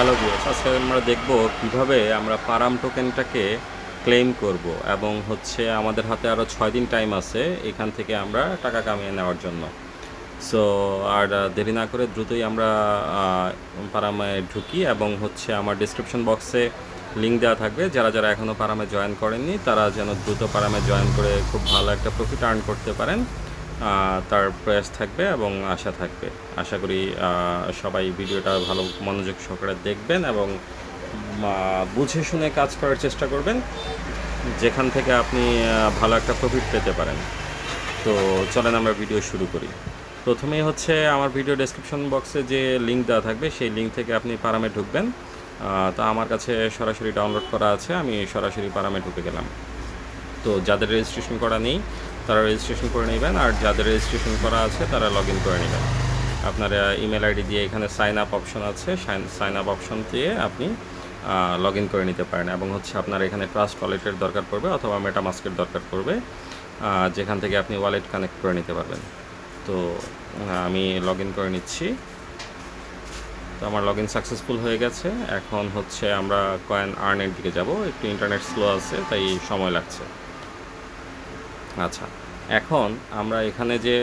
Hello viewers, আজকে আমরা দেখব কিভাবে আমরা পারাম টোকেনটাকে ক্লেম করব এবং আমাদের হাতে আরও 6 দিন টাইম আছে এখান থেকে আমরা টাকা কামিয়ে নেওয়ার জন্য। সো আর দেরি না করে দ্রুতই আমরা পারামে ঢুকি এবং আমার ডিসক্রিপশন বক্সে লিঙ্ক দেওয়া থাকবে। যারা যারা এখনও পারামে জয়েন করেননি তারা যেন দ্রুত পারামে জয়েন করে খুব ভালো একটা প্রফিট আর্ন করতে পারেন, তার প্রয়াস থাকবে এবং আশা থাকবে। আশা করি সবাই ভিডিওটা ভালো মনোযোগ সহকারে দেখবেন এবং বুঝে শুনে কাজ করার চেষ্টা করবেন, যেখান থেকে আপনি ভালো একটা প্রফিট পেতে পারেন। তো চলেন আমরা ভিডিও শুরু করি। প্রথমেই আমার ভিডিও ডেসক্রিপশন বক্সে যে লিঙ্ক দেওয়া থাকবে সেই লিঙ্ক থেকে আপনি পারামে ঢুকবেন। তা আমার কাছে সরাসরি ডাউনলোড করা আছে, আমি সরাসরি পারামে ঢুকে গেলাম। তো যাদের রেজিস্ট্রেশন করা নেই তারা রেজিস্ট্রেশন করে নেবেন, আর যাদের রেজিস্ট্রেশন করা আছে তারা লগ ইন করে নেবেন। আপনার ইমেল আইডি দিয়ে এখানে সাইন আপ অপশন আছে, সাইন আপ অপশন দিয়ে আপনি লগ ইন করে নিতে পারেন। এবং আপনার এখানে ট্রাস্ট ওয়ালেটের দরকার পড়বে অথবা মেটামাস্কের দরকার পড়বে, যেখান থেকে আপনি ওয়ালেট কানেক্ট করে নিতে পারবেন। তো আমি লগ ইন করে নিচ্ছি। তো আমার লগ ইন সাকসেসফুল হয়ে গেছে। এখন আমরা কয়েন আর্নের দিকে যাব। একটু ইন্টারনেট স্লো আছে তাই সময় লাগছে। আচ্ছা, এখন আমরা এখানে যে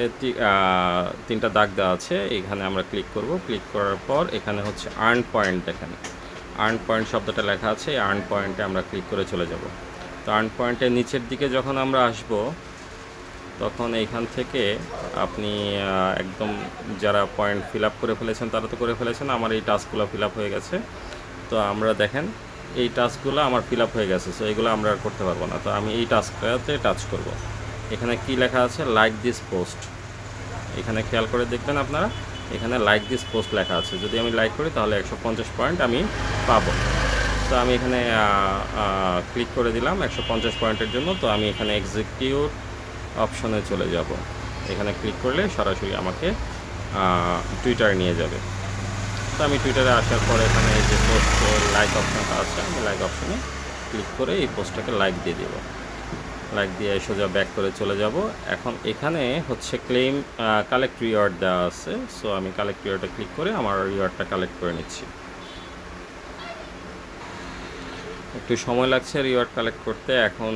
তিনটা দাগ দেওয়া আছে এখানে আমরা ক্লিক করব। ক্লিক করার পর এখানে আর্ন পয়েন্ট, দেখেন আর্ন পয়েন্ট শব্দটা লেখা আছে। এই আর্ন পয়েন্টে আমরা ক্লিক করে চলে যাব। তো আর্ন পয়েন্টের নিচের দিকে যখন আমরা আসব তখন এইখান থেকে আপনি একদম যারা পয়েন্ট ফিল আপ করে ফেলেছেন তারা তো করে ফেলেছেন, আমার এই টাস্কগুলো ফিল আপ হয়ে গেছে। তো আমরা দেখেন এই টাস্কগুলো আমার ফিল আপ হয়ে গেছে, সো এগুলো আমরা আর করতে পারবো না। তো আমি এই টাস্কটাতে টাচ করব। এখানে কি লেখা আছে, লাইক দিস পোস্ট। এখানে খেয়াল করে দেখবেন আপনারা, এখানে লাইক দিস পোস্ট লেখা আছে। যদি আমি লাইক করি তাহলে 150 পয়েন্ট আমি পাবো। তো আমি এখানে ক্লিক করে দিলাম 150 পয়েন্টের জন্য। তো আমি এখানে এক্সিকিউট অপশনে চলে যাব। এখানে ক্লিক করলে সরাসরি আমাকে টুইটারে নিয়ে যাবে। তো আমি টুইটারে আসার পরে এখানে এই যে পোস্ট লাইক অপশনটা আছে, আমি লাইক অপশনে ক্লিক করে এই পোস্টটাকে লাইক দিয়ে দেব। লাইক দিয়ে সোজা ব্যাক করে চলে যাব। এখন এখানে ক্লেম কালেক্ট রিওয়ার্ড দেওয়া আছে। সো আমি কালেক্ট রিওয়ার্ডে ক্লিক করে আমার রিওয়ার্ডটা কালেক্ট করে নিচ্ছি। একটু সময় লাগছে রিওয়ার্ড কালেক্ট করতে। এখন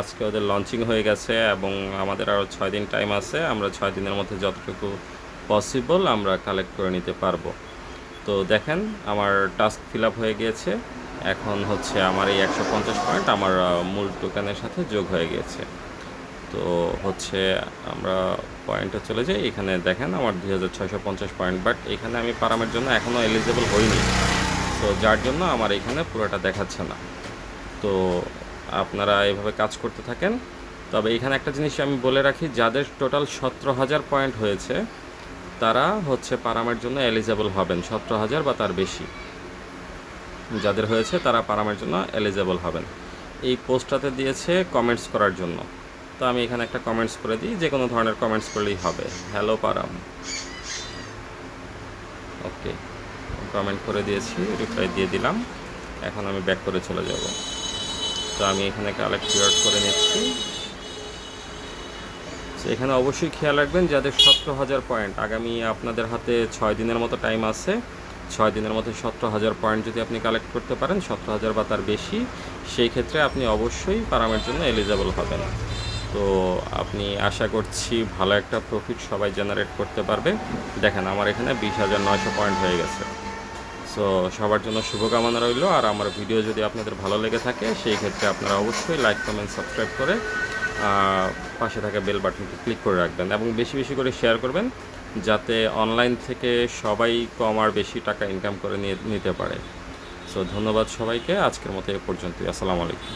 আজকে ওদের লঞ্চিং হয়ে গেছে এবং আমাদের আরও 6 দিন টাইম আছে। আমরা 6 দিনের মধ্যে যতটুকু পসিবল আমরা কালেক্ট করে নিতে পারবো। তো দেখেন আমার টাস্ক ফিল আপ হয়ে গিয়েছে। এখন আমার এই 150 পয়েন্ট আমার মূল টোকেনের সাথে যোগ হয়ে গিয়েছে। তো আমরা পয়েন্টে চলে যাই। এখানে দেখেন আমার 2650 পয়েন্ট, বাট এখানে আমি পারামের জন্য এখনও এলিজিবল হইনি। তো যার জন্য আমার এখানে পুরোটা দেখাচ্ছে না। তো আপনারা এভাবে কাজ করতে থাকেন। তবে এখানে একটা জিনিস আমি বলে রাখি, যাদের টোটাল 17,000 পয়েন্ট হয়েছে তারা পারামের জন্য এলিজেবল হবেন। 17,000 বা তার বেশি যাদের হয়েছে তারা পারামের জন্য এলিজেবল হবেন। এই পোস্টটাতে দিয়েছে কমেন্টস করার জন্য। তো আমি এখানে একটা কমেন্টস করে দিই, যে কোনো ধরনের কমেন্টস করলেই হবে। হ্যালো পারাম, ওকে, কমেন্ট করে দিয়েছি, রিপ্লাই দিয়ে দিলাম। এখন আমি ব্যাক করে চলে যাব। তো আমি এখানে কালেক্ট রিওয়ার্ড করে নিচ্ছি। তো এখানে অবশ্যই খেয়াল রাখবেন যাদের 17,000 পয়েন্ট, আগামী আপনাদের হাতে 6 দিনের মতো টাইম আছে। 6 দিনের মধ্যে 17,000 পয়েন্ট যদি আপনি কালেক্ট করতে পারেন, 17,000 বা তার বেশি, সেই ক্ষেত্রে আপনি অবশ্যই পারামের জন্য এলিজেবল হবেন। তো আপনি আশা করছি ভালো একটা প্রফিট সবাই জেনারেট করতে পারবে। দেখেন আমার এখানে 20,900 পয়েন্ট হয়ে গেছে। সো সবার জন্য শুভকামনা রইল। আর আমার ভিডিও যদি আপনাদের ভালো লেগে থাকে সেই ক্ষেত্রে আপনারা অবশ্যই লাইক, কমেন্ট, সাবস্ক্রাইব করে পাশে থাকা বেল বাটনটি ক্লিক করে রাখবেন এবং বেশি বেশি করে শেয়ার করবেন, যাতে অনলাইন থেকে সবাই কম আর বেশি টাকা ইনকাম করে নিতে পারে। সো ধন্যবাদ সবাইকে। আজকের মতো এ পর্যন্তই। আসসালামু আলাইকুম।